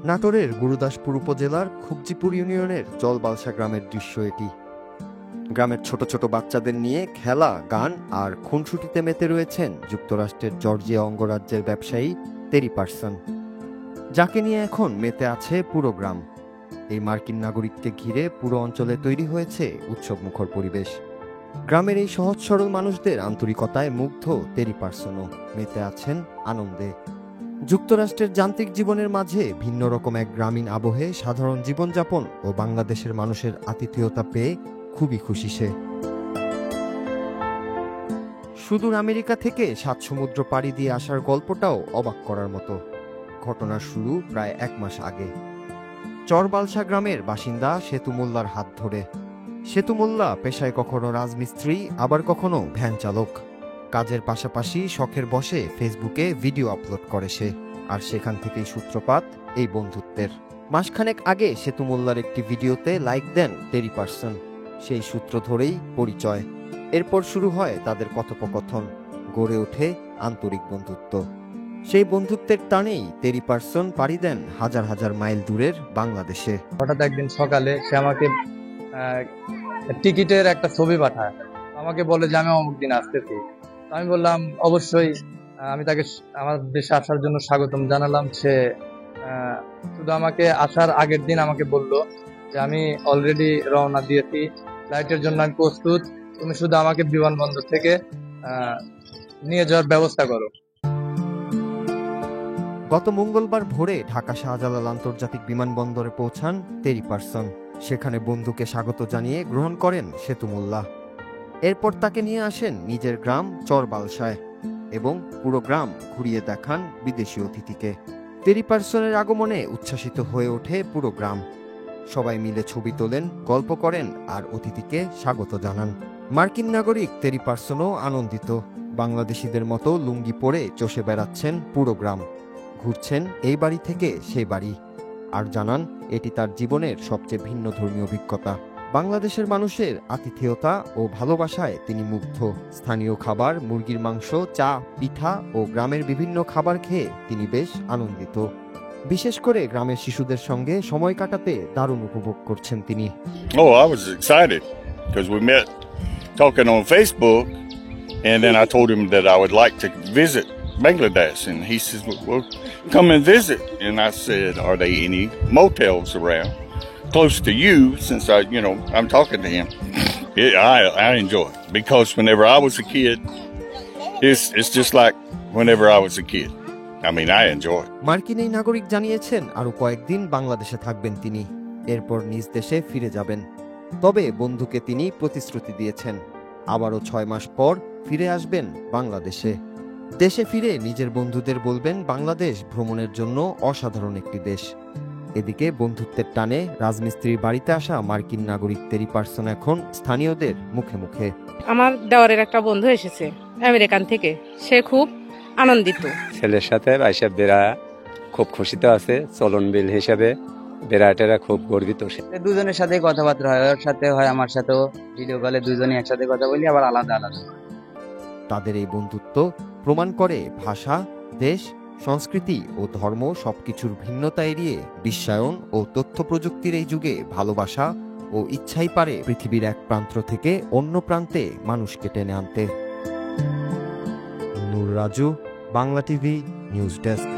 নাটোরের গুরুদাসপুর উপজেলার খুবজিপুর ইউনিয়নের জলবালসা গ্রামের দৃশ্য এটি। গ্রামের ছোট ছোট বাচ্চাদের নিয়ে খেলা, গান আর খুনসুটিতে মেতে রয়েছেন যুক্তরাষ্ট্রের জর্জিয়া অঙ্গরাজ্যের ব্যবসায়ী টেরি পারসন, যাকে নিয়ে এখন মেতে আছে পুরো গ্রাম। এই মার্কিন নাগরিককে ঘিরে পুরো অঞ্চলে তৈরি হয়েছে উৎসবমুখর পরিবেশ। গ্রামের এই সহজ সরল মানুষদের আন্তরিকতায় মুগ্ধ টেরি পারসনও মেতে আছেন আনন্দে। যুক্তরাষ্ট্রের যান্ত্রিক জীবনের মাঝে ভিন্ন রকম এক গ্রামীণ আবহে সাধারণ জীবনযাপন ও বাংলাদেশের মানুষের আতিথেয়তা পেয়ে খুবই খুশি সে। সুদূর আমেরিকা থেকে 7 সমুদ্র পাড়ি দিয়ে আসার গল্পটাও অবাক করার মতো। ঘটনার শুরু প্রায় 1 মাস আগে। চরবালসা গ্রামের বাসিন্দা সেতু মোল্লার হাত ধরে। সেতু মোল্লা পেশায় কখনো রাজমিস্ত্রি, আবার কখনো ভ্যান চালক। কাজের পাশাপাশি শখের বশে ফেসবুকে ভিডিও আপলোড করে সে, আর সেখান থেকেই সূত্রপাত এই বন্ধুত্বের। মাসখানেক আগে সেতু মোল্লার একটি ভিডিওতে লাইক দেন টেরি পারসন, সেই সূত্র ধরেই পরিচয়। এরপর শুরু হয় তাদের কথোপকথন, গড়ে ওঠে আন্তরিক বন্ধুত্ব। সেই বন্ধুত্বের টানেই টেরি পারসন পাড়ি দেন হাজার হাজার মাইল দূরের বাংলাদেশে। হঠাৎ একদিন সকালে সে আমাকে টিকিটের একটা ছবি পাঠায়, আমাকে বলে যে আমি অমুক দিন আসতেছি। আমি বললাম অবশ্যই, আমি তাকে আমার দেশে আসার জন্য স্বাগতম জানালাম। সে শুধু আমাকে আসার আগের দিন আমাকে বলল যে আমি অলরেডি রওনা দিয়েছি, ফ্লাইটের জন্য আমি প্রস্তুত, তুমি শুধু আমাকে বিমানবন্দর থেকে নিয়ে যাওয়ার ব্যবস্থা করো। গত মঙ্গলবার ভোরে ঢাকা শাহজালাল আন্তর্জাতিক বিমানবন্দরে পৌঁছান টেরি পারসন। সেখানে বন্ধুকে স্বাগত জানিয়ে গ্রহণ করেন সেতু মোল্লা। এরপর তাকে নিয়ে আসেন নিজের গ্রাম চরবালসায় এবং পুরো গ্রাম ঘুরিয়ে দেখান বিদেশি অতিথিকে। টেরি পারসনের আগমনে উচ্ছ্বাসিত হয়ে ওঠে পুরো গ্রাম। সবাই মিলে ছবি তোলেন, গল্প করেন আর অতিথিকে স্বাগত জানান। মার্কিন নাগরিক টেরি পারসনও আনন্দিত। বাংলাদেশিদের মতো লুঙ্গি পরে চষে বেড়াচ্ছেন পুরো গ্রাম, ঘুরছেন এই বাড়ি থেকে সেই বাড়ি, আর জানান এটি তার জীবনের সবচেয়ে ভিন্ন ধর্মীয় অভিজ্ঞতা। বাংলাদেশের মানুষের আতিথেয়তা ও ভালোবাসায় তিনি মুগ্ধ। স্থানীয় খাবার, মুরগির মাংস, চা, পিঠা ও গ্রামের বিভিন্ন খাবার খেয়ে তিনি বেশ আনন্দিত। বিশেষ করে গ্রামের শিশুদের সঙ্গে সময় কাটাতে দারুণ উপভোগ করছেন তিনি। Oh, I was excited because we met talking on Facebook, and then I told him that I would like to visit Bangladesh, and he says, well, come and visit. And I said, are there any motels around close to you? Since I'm talking to him. I enjoy it because whenever I was a kid, it's just like whenever I was a kid. I mean, I enjoy it. মার্কিন এই নাগরিক জানিয়েছেন আরো কয়েকদিন বাংলাদেশে থাকবেন তিনি, এরপর নিজ দেশে ফিরে যাবেন। তবে বন্ধুকে তিনি প্রতিশ্রুতি দিয়েছেন আবারও 6 মাস পর ফিরে আসবেন বাংলাদেশে। দেশে ফিরে নিজের বন্ধুদের বলবেন বাংলাদেশ ভ্রমণের জন্য অসাধারণ একটি দেশ। এদিকে বন্ধুত্বের টানে রাজমিস্ত্রির বাড়িতে আসা মার্কিন নাগরিক টেরি পারসন এখন স্থানীয়দের মুখে মুখে। আমার দেওয়ারের একটা বন্ধু এসেছে আমেরিকান থেকে, সে খুব আনন্দিত। ছেলের সাথে আইসা বেড়া খুব খুশিতে আছে, চলন বিল হিসাবে বেড়াটেরা খুব গর্বিত। দুজনের সাথে কথাবার্তা হয়, ওর সাথে হয়, আমার সাথেও ভিডিও কলে দুজনে একসাথে কথা বলি, আবার আলাদা আলাদা। তাদের এই বন্ধুত্ব প্রমাণ করে ভাষা, দেশ, সংস্কৃতি ও ধর্ম সবকিছুর ভিন্নতা এড়িয়ে বিশ্বায়ন ও তথ্য প্রযুক্তির এই যুগে ভালোবাসা ও ইচ্ছাই পারে পৃথিবীর এক প্রান্ত থেকে অন্য প্রান্তে মানুষকে টেনে আনতে। Nur Raju, Bangla TV news desk.